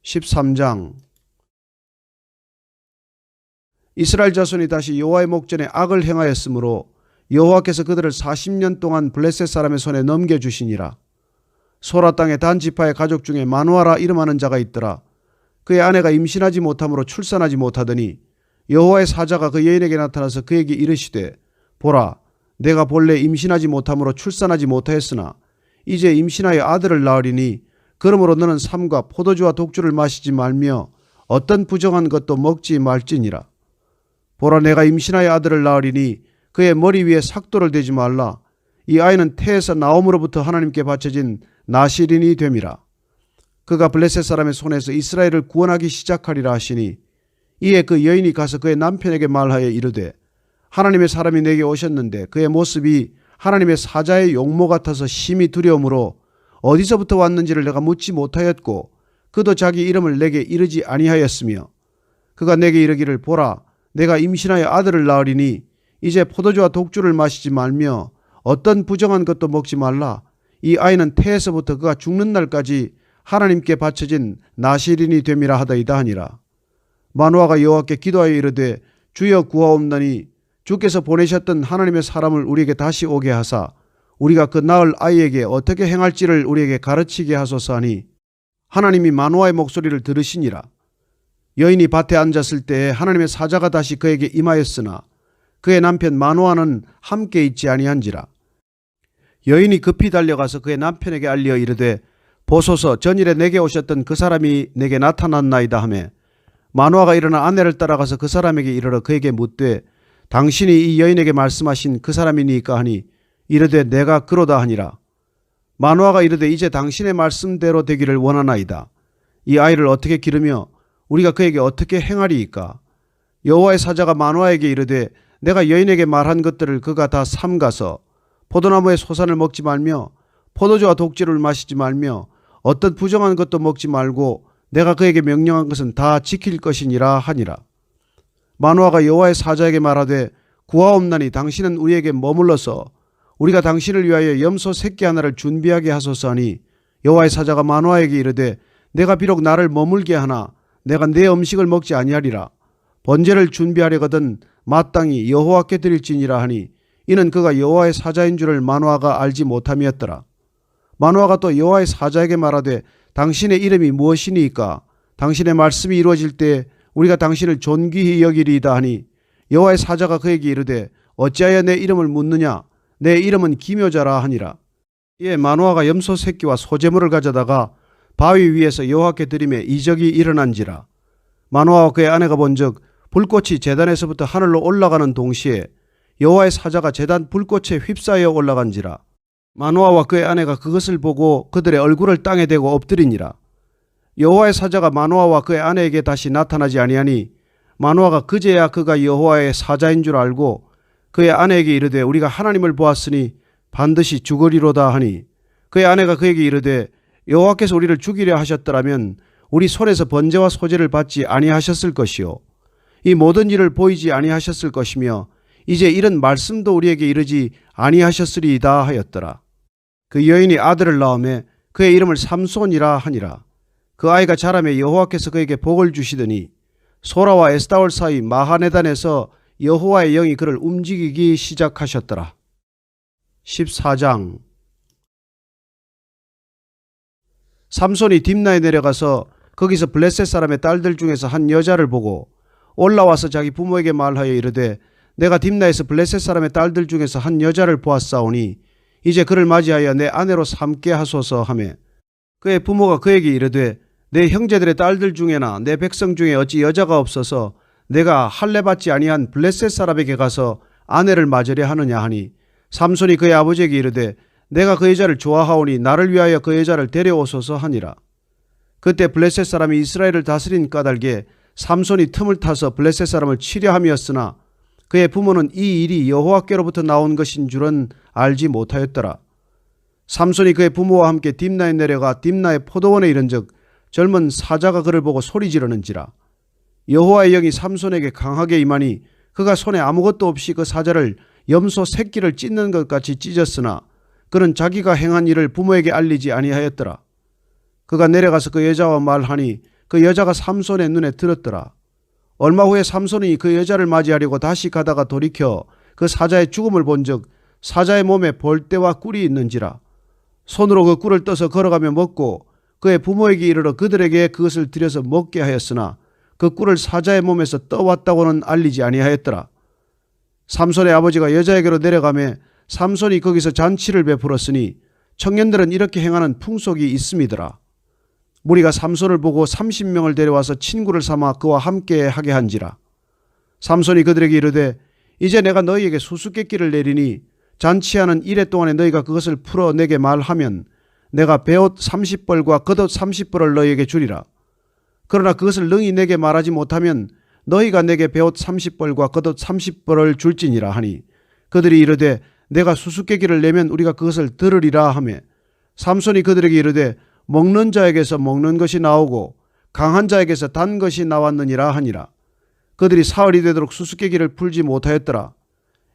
13장. 이스라엘 자손이 다시 여호와의 목전에 악을 행하였으므로 여호와께서 그들을 40년 동안 블레셋 사람의 손에 넘겨주시니라. 소라 땅의 단 지파의 가족 중에 마누아라 이름하는 자가 있더라. 그의 아내가 임신하지 못함으로 출산하지 못하더니 여호와의 사자가 그 여인에게 나타나서 그에게 이르시되, 보라, 내가 본래 임신하지 못함으로 출산하지 못하였으나 이제 임신하여 아들을 낳으리니 그러므로 너는 삼과 포도주와 독주를 마시지 말며 어떤 부정한 것도 먹지 말지니라. 보라, 내가 임신하여 아들을 낳으리니 그의 머리 위에 삭도를 대지 말라. 이 아이는 태에서 나옴으로부터 하나님께 바쳐진 나실인이 됨이라. 그가 블레셋 사람의 손에서 이스라엘을 구원하기 시작하리라 하시니, 이에 그 여인이 가서 그의 남편에게 말하여 이르되, 하나님의 사람이 내게 오셨는데 그의 모습이 하나님의 사자의 용모 같아서 심히 두려움으로 어디서부터 왔는지를 내가 묻지 못하였고 그도 자기 이름을 내게 이르지 아니하였으며, 그가 내게 이르기를, 보라, 내가 임신하여 아들을 낳으리니 이제 포도주와 독주를 마시지 말며 어떤 부정한 것도 먹지 말라. 이 아이는 태에서부터 그가 죽는 날까지 하나님께 바쳐진 나실인이 됨이라 하더이다 하니라. 마누아가 여호와께 기도하여 이르되, 주여 구하옵나니 주께서 보내셨던 하나님의 사람을 우리에게 다시 오게 하사 우리가 그 낳을 아이에게 어떻게 행할지를 우리에게 가르치게 하소서 하니, 하나님이 마누아의 목소리를 들으시니라. 여인이 밭에 앉았을 때에 하나님의 사자가 다시 그에게 임하였으나 그의 남편 마누아는 함께 있지 아니한지라. 여인이 급히 달려가서 그의 남편에게 알려 이르되, 보소서, 전일에 내게 오셨던 그 사람이 내게 나타났나이다 하매, 마누아가 일어나 아내를 따라가서 그 사람에게 이르러 그에게 묻되, 당신이 이 여인에게 말씀하신 그 사람이니까 하니, 이르되 내가 그로다 하니라. 마누아가 이르되, 이제 당신의 말씀대로 되기를 원하나이다. 이 아이를 어떻게 기르며 우리가 그에게 어떻게 행하리이까? 여호와의 사자가 마누아에게 이르되, 내가 여인에게 말한 것들을 그가 다 삼가서 포도나무의 소산을 먹지 말며 포도주와 독주를 마시지 말며 어떤 부정한 것도 먹지 말고 내가 그에게 명령한 것은 다 지킬 것이니라 하니라. 마누아가 여호와의 사자에게 말하되, 구하옵나니 당신은 우리에게 머물러서 우리가 당신을 위하여 염소 새끼 하나를 준비하게 하소서 하니, 여호와의 사자가 마누아에게 이르되, 내가 비록 나를 머물게 하나 내가 내 음식을 먹지 아니하리라. 번제를 준비하려거든 마땅히 여호와께 드릴지니라 하니, 이는 그가 여호와의 사자인 줄을 마누아가 알지 못함이었더라. 마누아가 또 여호와의 사자에게 말하되, 당신의 이름이 무엇이니까? 당신의 말씀이 이루어질 때 우리가 당신을 존귀히 여기리이다 하니, 여호와의 사자가 그에게 이르되, 어찌하여 내 이름을 묻느냐? 내 이름은 기묘자라 하니라. 이에 마누아가 염소 새끼와 소제물을 가져다가 바위 위에서 여호와께 드리매 이적이 일어난지라. 마누아와 그의 아내가 본즉 불꽃이 제단에서부터 하늘로 올라가는 동시에 여호와의 사자가 제단 불꽃에 휩싸여 올라간지라. 마누아와 그의 아내가 그것을 보고 그들의 얼굴을 땅에 대고 엎드리니라. 여호와의 사자가 마누아와 그의 아내에게 다시 나타나지 아니하니, 마누아가 그제야 그가 여호와의 사자인 줄 알고 그의 아내에게 이르되, 우리가 하나님을 보았으니 반드시 죽으리로다 하니, 그의 아내가 그에게 이르되, 여호와께서 우리를 죽이려 하셨더라면 우리 손에서 번제와 소제를 받지 아니하셨을 것이요, 이 모든 일을 보이지 아니하셨을 것이며 이제 이런 말씀도 우리에게 이르지 아니하셨으리이다 하였더라. 그 여인이 아들을 낳으매 그의 이름을 삼손이라 하니라. 그 아이가 자라매 여호와께서 그에게 복을 주시더니 소라와 에스다올 사이 마하네단에서 여호와의 영이 그를 움직이기 시작하셨더라. 14장. 삼손이 딥나에 내려가서 거기서 블레셋 사람의 딸들 중에서 한 여자를 보고 올라와서 자기 부모에게 말하여 이르되, 내가 딥나에서 블레셋 사람의 딸들 중에서 한 여자를 보았사오니 이제 그를 맞이하여 내 아내로 삼게 하소서 하매, 그의 부모가 그에게 이르되, 내 형제들의 딸들 중에나 내 백성 중에 어찌 여자가 없어서 내가 할례받지 아니한 블레셋 사람에게 가서 아내를 맞으려 하느냐 하니, 삼손이 그의 아버지에게 이르되, 내가 그 여자를 좋아하오니 나를 위하여 그 여자를 데려오소서 하니라. 그때 블레셋 사람이 이스라엘을 다스린 까닭에 삼손이 틈을 타서 블레셋 사람을 치려 함이었으나 그의 부모는 이 일이 여호와께로부터 나온 것인 줄은 알지 못하였더라. 삼손이 그의 부모와 함께 딥나에 내려가 딥나의 포도원에 이른즉 젊은 사자가 그를 보고 소리 지르는지라. 여호와의 영이 삼손에게 강하게 임하니 그가 손에 아무것도 없이 그 사자를 염소 새끼를 찢는 것 같이 찢었으나 그는 자기가 행한 일을 부모에게 알리지 아니하였더라. 그가 내려가서 그 여자와 말하니 그 여자가 삼손의 눈에 들었더라. 얼마 후에 삼손이 그 여자를 맞이하려고 다시 가다가 돌이켜 그 사자의 죽음을 본즉 사자의 몸에 볼대와 꿀이 있는지라. 손으로 그 꿀을 떠서 걸어가며 먹고 그의 부모에게 이르러 그들에게 그것을 들여서 먹게 하였으나 그 꿀을 사자의 몸에서 떠왔다고는 알리지 아니하였더라. 삼손의 아버지가 여자에게로 내려가매 삼손이 거기서 잔치를 베풀었으니 청년들은 이렇게 행하는 풍속이 있음이더라. 무리가 삼손을 보고 30명을 데려와서 친구를 삼아 그와 함께 하게 한지라. 삼손이 그들에게 이르되 이제 내가 너희에게 수수께끼를 내리니 잔치하는 이래 동안에 너희가 그것을 풀어 내게 말하면 내가 베옷 30벌과 겉옷 30벌을 너희에게 주리라. 그러나 그것을 능히 내게 말하지 못하면 너희가 내게 베옷 30벌과 겉옷 30벌을 줄지니라 하니 그들이 이르되 내가 수수께끼를 내면 우리가 그것을 들으리라 하매 삼손이 그들에게 이르되 먹는 자에게서 먹는 것이 나오고 강한 자에게서 단 것이 나왔느니라 하니라. 그들이 사흘이 되도록 수수께끼를 풀지 못하였더라.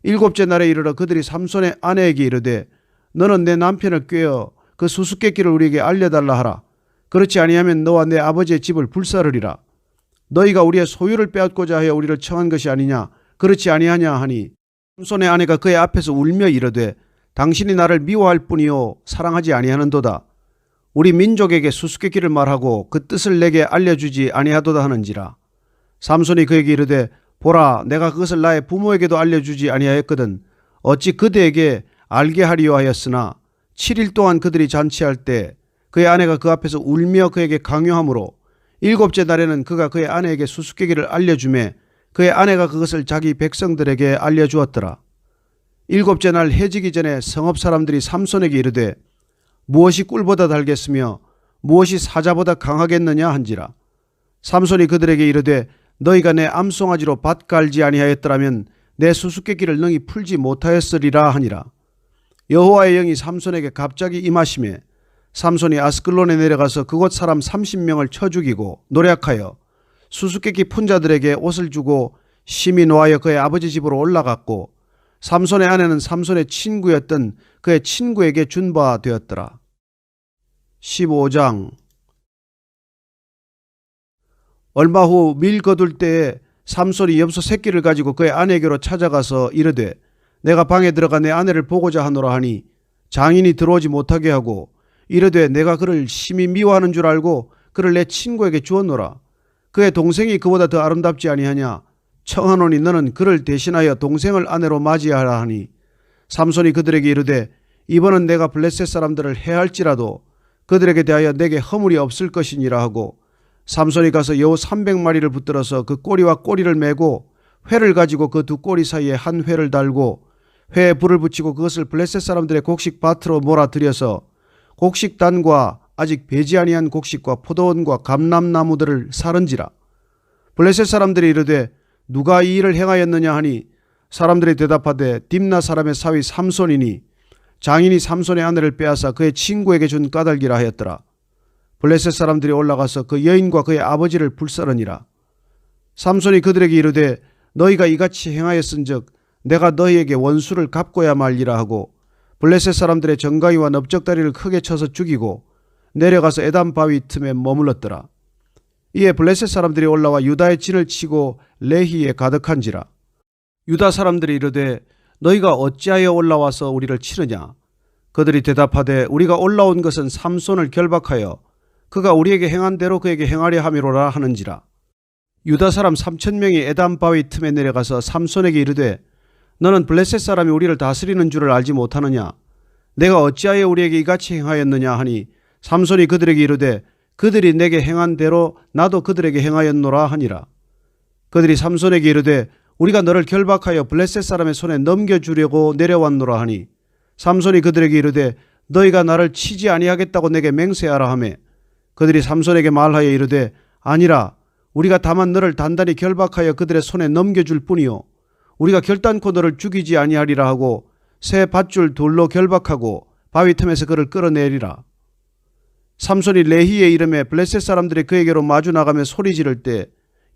일곱째 날에 이르러 그들이 삼손의 아내에게 이르되 너는 내 남편을 꾀어 그 수수께끼를 우리에게 알려달라 하라. 그렇지 아니하면 너와 내 아버지의 집을 불사르리라. 너희가 우리의 소유를 빼앗고자 하여 우리를 청한 것이 아니냐. 그렇지 아니하냐 하니 삼손의 아내가 그의 앞에서 울며 이르되 당신이 나를 미워할 뿐이요 사랑하지 아니하는도다. 우리 민족에게 수수께끼를 말하고 그 뜻을 내게 알려주지 아니하도다 하는지라. 삼손이 그에게 이르되 보라 내가 그것을 나의 부모에게도 알려주지 아니하였거든 어찌 그대에게 알게 하리요 하였으나 7일 동안 그들이 잔치할 때 그의 아내가 그 앞에서 울며 그에게 강요하므로 일곱째 날에는 그가 그의 아내에게 수수께끼를 알려주매 그의 아내가 그것을 자기 백성들에게 알려주었더라. 일곱째 날 해지기 전에 성읍 사람들이 삼손에게 이르되 무엇이 꿀보다 달겠으며 무엇이 사자보다 강하겠느냐 한지라. 삼손이 그들에게 이르되 너희가 내 암송아지로 밭 갈지 아니하였더라면 내 수수께끼를 능히 풀지 못하였으리라 하니라. 여호와의 영이 삼손에게 갑자기 임하시매 삼손이 아스클론에 내려가서 그곳 사람 30명을 쳐 죽이고 노략하여 수수께끼 푼 자들에게 옷을 주고 심히 노하여 그의 아버지 집으로 올라갔고 삼손의 아내는 삼손의 친구였던 그의 친구에게 준 바 되었더라. 15장. 얼마 후 밀 거둘 때에 삼손이 염소 새끼를 가지고 그의 아내에게로 찾아가서 이르되 내가 방에 들어가 내 아내를 보고자 하노라 하니 장인이 들어오지 못하게 하고 이르되 내가 그를 심히 미워하는 줄 알고 그를 내 친구에게 주었노라. 그의 동생이 그보다 더 아름답지 아니하냐. 청하노니 너는 그를 대신하여 동생을 아내로 맞이하라 하니 삼손이 그들에게 이르되 이번은 내가 블레셋 사람들을 해할지라도 그들에게 대하여 내게 허물이 없을 것이니라 하고 삼손이 가서 여우 300마리를 붙들어서 그 꼬리와 꼬리를 메고 회를 가지고 그 두 꼬리 사이에 한 회를 달고 회에 불을 붙이고 그것을 블레셋 사람들의 곡식 밭으로 몰아들여서 곡식단과 아직 배지 아니한 곡식과 포도원과 감람나무들을 사른지라. 블레셋 사람들이 이르되 누가 이 일을 행하였느냐 하니 사람들이 대답하되 딥나 사람의 사위 삼손이니 장인이 삼손의 아내를 빼앗아 그의 친구에게 준 까닭이라 하였더라. 블레셋 사람들이 올라가서 그 여인과 그의 아버지를 불사르니라. 삼손이 그들에게 이르되 너희가 이같이 행하였은즉 내가 너희에게 원수를 갚고야 말리라 하고 블레셋 사람들의 정강이와 넓적다리를 크게 쳐서 죽이고 내려가서 에담 바위 틈에 머물렀더라. 이에 블레셋 사람들이 올라와 유다의 진을 치고 레히에 가득한지라. 유다 사람들이 이르되 너희가 어찌하여 올라와서 우리를 치느냐. 그들이 대답하되 우리가 올라온 것은 삼손을 결박하여 그가 우리에게 행한 대로 그에게 행하려 함이로라 하는지라. 유다 사람 3,000명이 에담 바위 틈에 내려가서 삼손에게 이르되 너는 블레셋 사람이 우리를 다스리는 줄을 알지 못하느냐. 내가 어찌하여 우리에게 이같이 행하였느냐 하니 삼손이 그들에게 이르되 그들이 내게 행한 대로 나도 그들에게 행하였노라 하니라. 그들이 삼손에게 이르되 우리가 너를 결박하여 블레셋 사람의 손에 넘겨주려고 내려왔노라 하니 삼손이 그들에게 이르되 너희가 나를 치지 아니하겠다고 내게 맹세하라 하매 그들이 삼손에게 말하여 이르되 아니라 우리가 다만 너를 단단히 결박하여 그들의 손에 넘겨줄 뿐이요 우리가 결단코 너를 죽이지 아니하리라 하고 새 밧줄 둘로 결박하고 바위 틈에서 그를 끌어내리라. 삼손이 레히에 이름에 블레셋 사람들이 그에게로 마주 나가며 소리 지를 때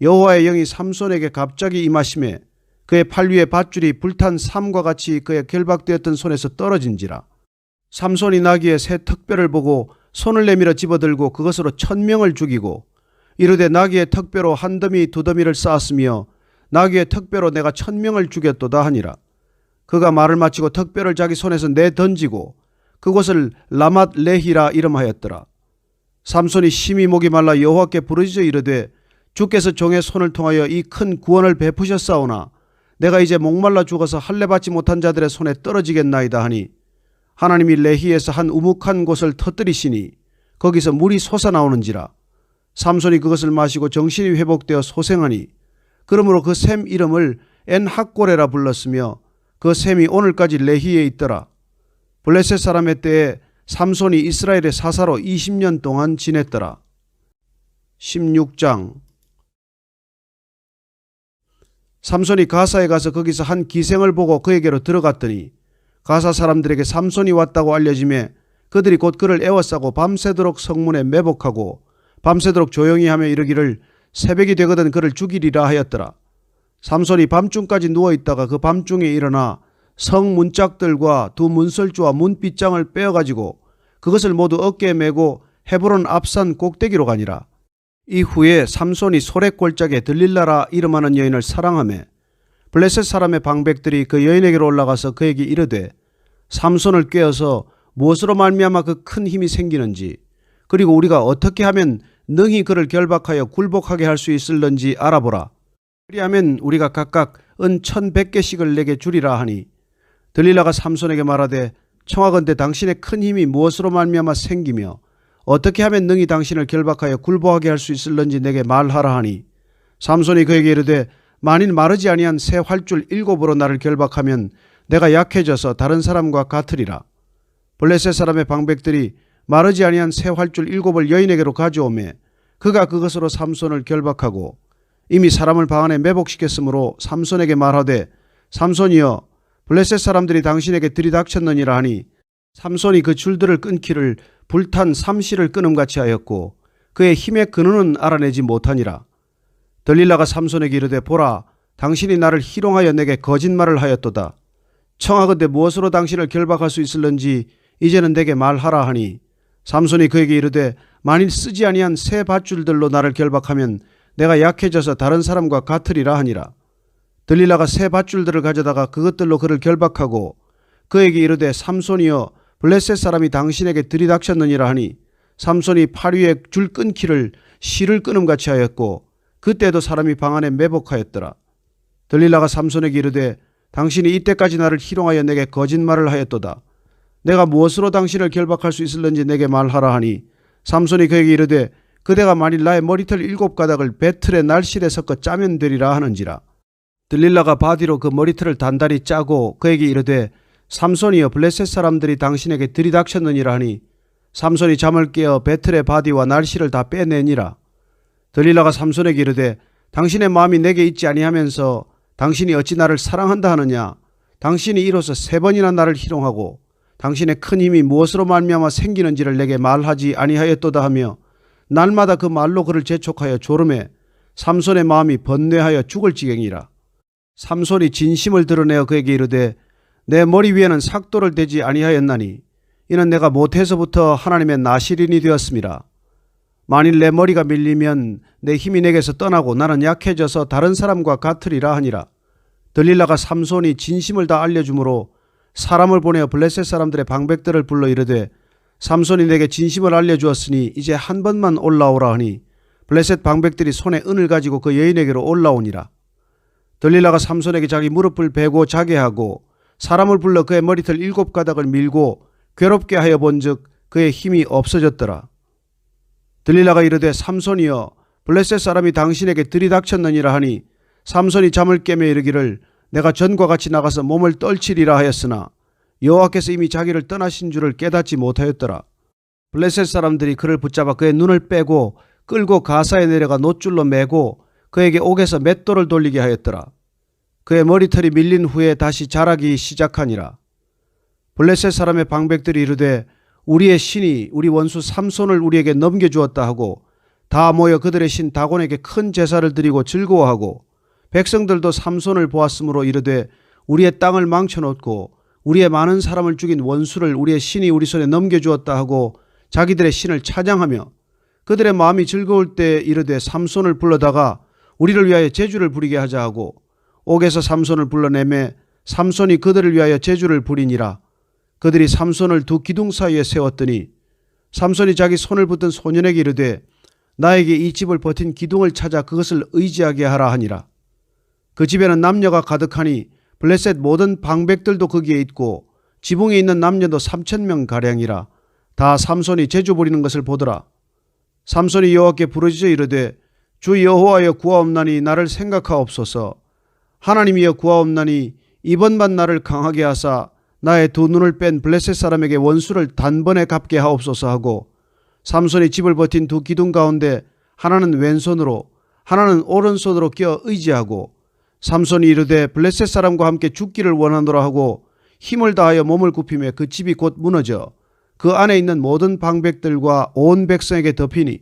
여호와의 영이 삼손에게 갑자기 임하심에 그의 팔 위에 밧줄이 불탄 삼과 같이 그의 결박되었던 손에서 떨어진지라. 삼손이 나기에 새 턱뼈를 보고 손을 내밀어 집어들고 그것으로 1,000명을 죽이고 이르되 나귀의 턱뼈로 한 더미 두 더미를 쌓았으며 나귀의 턱뼈로 내가 1000명을 죽였도다 하니라. 그가 말을 마치고 턱뼈를 자기 손에서 내던지고 그곳을 라맛 레히라 이름하였더라. 삼손이 심히 목이 말라 여호와께 부르짖어 이르되 주께서 종의 손을 통하여 이 큰 구원을 베푸셨사오나 내가 이제 목말라 죽어서 할례 받지 못한 자들의 손에 떨어지겠나이다 하니 하나님이 레히에서 한 우묵한 곳을 터뜨리시니 거기서 물이 솟아나오는지라. 삼손이 그것을 마시고 정신이 회복되어 소생하니 그러므로 그 샘 이름을 엔학고레라 불렀으며 그 샘이 오늘까지 레히에 있더라. 블레셋 사람의 때에 삼손이 이스라엘의 사사로 20년 동안 지냈더라. 16장. 삼손이 가사에 가서 거기서 한 기생을 보고 그에게로 들어갔더니 가사 사람들에게 삼손이 왔다고 알려지매 그들이 곧 그를 애워싸고 밤새도록 성문에 매복하고 밤새도록 조용히 하며 이르기를 새벽이 되거든 그를 죽이리라 하였더라. 삼손이 밤중까지 누워있다가 그 밤중에 일어나 성 문짝들과 두 문설주와 문빗장을 빼어가지고 그것을 모두 어깨에 메고 헤브론 앞산 꼭대기로 가니라. 이후에 삼손이 소랫골짜기에 들릴라라 이름하는 여인을 사랑하며 블레셋 사람의 방백들이 그 여인에게로 올라가서 그에게 이르되 삼손을 꾀어서 무엇으로 말미암아 그 큰 힘이 생기는지 그리고 우리가 어떻게 하면 능히 그를 결박하여 굴복하게 할 수 있을런지 알아보라. 그리하면 우리가 각각 은 1100개씩을 내게 주리라 하니 들릴라가 삼손에게 말하되 청하건대 당신의 큰 힘이 무엇으로 말미암아 생기며 어떻게 하면 능히 당신을 결박하여 굴복하게 할 수 있을런지 내게 말하라 하니 삼손이 그에게 이르되 만일 마르지 아니한 새 활줄 7으로 나를 결박하면 내가 약해져서 다른 사람과 같으리라. 블레셋 사람의 방백들이 마르지 아니한 새 활줄 7을 여인에게로 가져오매 그가 그것으로 삼손을 결박하고 이미 사람을 방 안에 매복시켰으므로 삼손에게 말하되 삼손이여 블레셋 사람들이 당신에게 들이닥쳤느니라 하니 삼손이 그 줄들을 끊기를 불탄 삼시를 끊음같이 하였고 그의 힘의 근원은 알아내지 못하니라. 들릴라가 삼손에게 이르되 보라 당신이 나를 희롱하여 내게 거짓말을 하였도다. 청하건대 무엇으로 당신을 결박할 수 있을런지 이제는 내게 말하라 하니 삼손이 그에게 이르되 만일 쓰지 아니한 새 밧줄들로 나를 결박하면 내가 약해져서 다른 사람과 같으리라 하니라. 들릴라가 새 밧줄들을 가져다가 그것들로 그를 결박하고 그에게 이르되 삼손이여 블레셋 사람이 당신에게 들이닥쳤느니라 하니 삼손이 팔 위에 줄 끊기를 실을 끊음같이 하였고 그때도 사람이 방 안에 매복하였더라. 들릴라가 삼손에게 이르되 당신이 이때까지 나를 희롱하여 내게 거짓말을 하였도다. 내가 무엇으로 당신을 결박할 수 있을는지 내게 말하라 하니 삼손이 그에게 이르되 그대가 만일 나의 머리털 7가닥을 배틀의 날실에 섞어 짜면 되리라 하는지라. 들릴라가 바디로 그 머리털을 단단히 짜고 그에게 이르되 삼손이여 블레셋 사람들이 당신에게 들이닥쳤느니라 하니 삼손이 잠을 깨어 배틀의 바디와 날실을 다 빼내니라. 들릴라가 삼손에게 이르되 당신의 마음이 내게 있지 아니하면서 당신이 어찌 나를 사랑한다 하느냐. 당신이 이로써 3번이나 나를 희롱하고 당신의 큰 힘이 무엇으로 말미암아 생기는지를 내게 말하지 아니하였도다 하며 날마다 그 말로 그를 재촉하여 조름해 삼손의 마음이 번뇌하여 죽을 지경이라. 삼손이 진심을 드러내어 그에게 이르되 내 머리 위에는 삭도를 대지 아니하였나니 이는 내가 못해서부터 하나님의 나실인이 되었음이라. 만일 내 머리가 밀리면 내 힘이 내게서 떠나고 나는 약해져서 다른 사람과 같으리라 하니라. 들릴라가 삼손이 진심을 다 알려주므로 사람을 보내어 블레셋 사람들의 방백들을 불러 이르되 삼손이 내게 진심을 알려주었으니 이제 한 번만 올라오라 하니 블레셋 방백들이 손에 은을 가지고 그 여인에게로 올라오니라. 들릴라가 삼손에게 자기 무릎을 베고 자게 하고 사람을 불러 그의 머리털 7가닥을 밀고 괴롭게 하여 본즉 그의 힘이 없어졌더라. 들릴라가 이르되 삼손이여 블레셋 사람이 당신에게 들이닥쳤느니라 하니 삼손이 잠을 깨며 이르기를 내가 전과 같이 나가서 몸을 떨치리라 하였으나 여호와께서 이미 자기를 떠나신 줄을 깨닫지 못하였더라. 블레셋 사람들이 그를 붙잡아 그의 눈을 빼고 끌고 가사에 내려가 놋줄로 매고 그에게 옥에서 맷돌을 돌리게 하였더라. 그의 머리털이 밀린 후에 다시 자라기 시작하니라. 블레셋 사람의 방백들이 이르되 우리의 신이 우리 원수 삼손을 우리에게 넘겨주었다 하고 다 모여 그들의 신 다곤에게 큰 제사를 드리고 즐거워하고 백성들도 삼손을 보았으므로 이르되 우리의 땅을 망쳐놓고 우리의 많은 사람을 죽인 원수를 우리의 신이 우리 손에 넘겨주었다 하고 자기들의 신을 찬양하며 그들의 마음이 즐거울 때 이르되 삼손을 불러다가 우리를 위하여 제주를 부리게 하자 하고 옥에서 삼손을 불러내매 삼손이 그들을 위하여 제주를 부리니라. 그들이 삼손을 두 기둥 사이에 세웠더니 삼손이 자기 손을 붙든 소년에게 이르되 나에게 이 집을 버틴 기둥을 찾아 그것을 의지하게 하라 하니라. 그 집에는 남녀가 가득하니 블레셋 모든 방백들도 거기에 있고 지붕에 있는 남녀도 3,000명 가량이라. 다 삼손이 제주 부리는 것을 보더라. 삼손이 여호와께 부르짖어 이르되 주 여호와여 구하옵나니 나를 생각하옵소서. 하나님이여 구하옵나니 이번만 나를 강하게 하사 나의 두 눈을 뺀 블레셋 사람에게 원수를 단번에 갚게 하옵소서 하고 삼손이 집을 버틴 두 기둥 가운데 하나는 왼손으로 하나는 오른손으로 끼어 의지하고 삼손이 이르되 블레셋 사람과 함께 죽기를 원하노라 하고 힘을 다하여 몸을 굽히며 그 집이 곧 무너져 그 안에 있는 모든 방백들과 온 백성에게 덮이니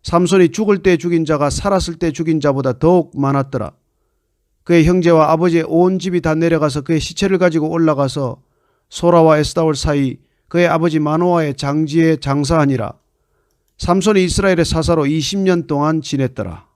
삼손이 죽을 때 죽인 자가 살았을 때 죽인 자보다 더욱 많았더라. 그의 형제와 아버지의 온 집이 다 내려가서 그의 시체를 가지고 올라가서 소라와 에스다올 사이 그의 아버지 마노아의 장지에 장사하니라. 삼손이 이스라엘의 사사로 20년 동안 지냈더라.